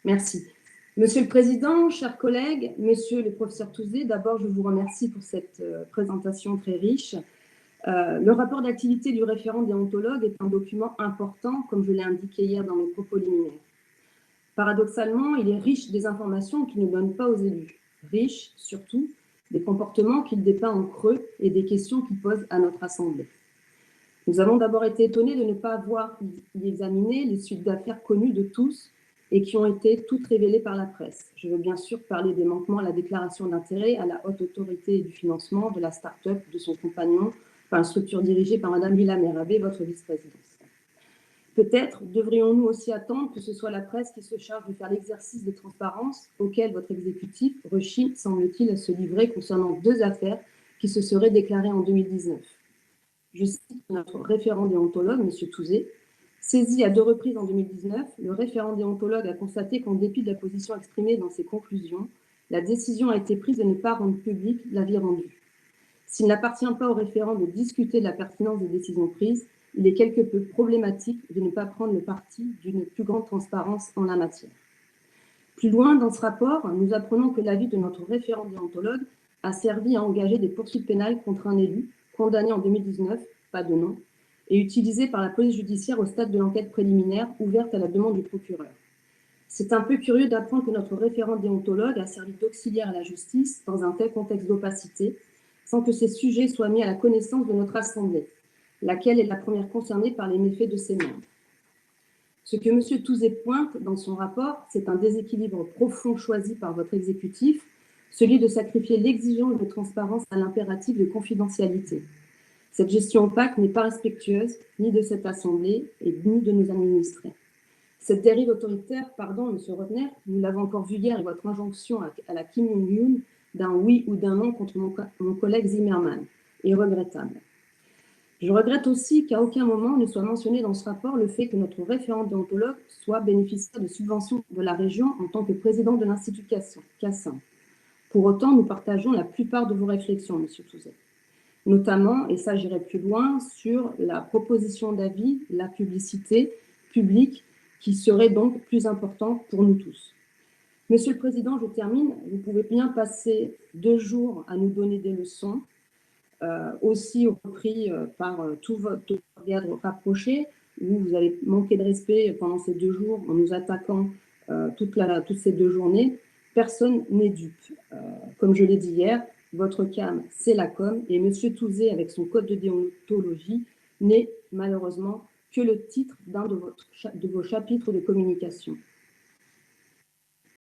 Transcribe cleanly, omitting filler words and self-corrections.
Merci. Monsieur le Président, chers collègues, Monsieur le professeur Touzé, d'abord, je vous remercie pour cette présentation très riche. Le rapport d'activité du référent déontologue est un document important, comme je l'ai indiqué hier dans mes propos liminaires. Paradoxalement, il est riche des informations qu'il ne donne pas aux élus, riche, surtout, des comportements qu'il dépeint en creux et des questions qu'il pose à notre Assemblée. Nous avons d'abord été étonnés de ne pas avoir y examiné les suites d'affaires connues de tous et qui ont été toutes révélées par la presse. Je veux bien sûr parler des manquements à la déclaration d'intérêt à la haute autorité du financement de la start-up de son compagnon, par une structure dirigée par Mme Lila Merabé, votre vice-présidente. Peut-être devrions-nous aussi attendre que ce soit la presse qui se charge de faire l'exercice de transparence auquel votre exécutif rechigne, semble-t-il, à se livrer concernant 2 affaires qui se seraient déclarées en 2019. Je cite notre référent déontologue, M. Touzé. Saisi à 2 reprises en 2019, le référent déontologue a constaté qu'en dépit de la position exprimée dans ses conclusions, la décision a été prise de ne pas rendre public l'avis rendu. S'il n'appartient pas au référent de discuter de la pertinence des décisions prises, il est quelque peu problématique de ne pas prendre le parti d'une plus grande transparence en la matière. Plus loin dans ce rapport, nous apprenons que l'avis de notre référent déontologue a servi à engager des poursuites pénales contre un élu, condamné en 2019, pas de nom, et utilisé par la police judiciaire au stade de l'enquête préliminaire ouverte à la demande du procureur. C'est un peu curieux d'apprendre que notre référent déontologue a servi d'auxiliaire à la justice dans un tel contexte d'opacité, sans que ces sujets soient mis à la connaissance de notre Assemblée, laquelle est la première concernée par les méfaits de ses membres. Ce que M. Touzé pointe dans son rapport, c'est un déséquilibre profond choisi par votre exécutif, celui de sacrifier l'exigence de transparence à l'impératif de confidentialité. Cette gestion opaque n'est pas respectueuse ni de cette Assemblée ni de nos administrés. Cette dérive autoritaire, pardon, M. Rotner, nous l'avons encore vu hier, et votre injonction à la Kim Jong-un d'un oui ou d'un non contre mon collègue Zimmermann est regrettable. Je regrette aussi qu'à aucun moment ne soit mentionné dans ce rapport le fait que notre référent déontologue soit bénéficiaire de subventions de la région en tant que président de l'Institut Cassin. Pour autant, nous partageons la plupart de vos réflexions, M. Touzé. Notamment, et ça j'irai plus loin, sur la proposition d'avis, la publicité publique, qui serait donc plus importante pour nous tous. Monsieur le Président, je termine. Vous pouvez bien passer 2 jours à nous donner des leçons, aussi repris par tout votre cadre rapproché, où vous avez manqué de respect pendant ces 2 jours en nous attaquant toutes ces 2 journées. Personne n'est dupe. Comme je l'ai dit hier, votre cam, c'est la com, et M. Touzé, avec son code de déontologie, n'est malheureusement que le titre d'un de vos chapitres de communication.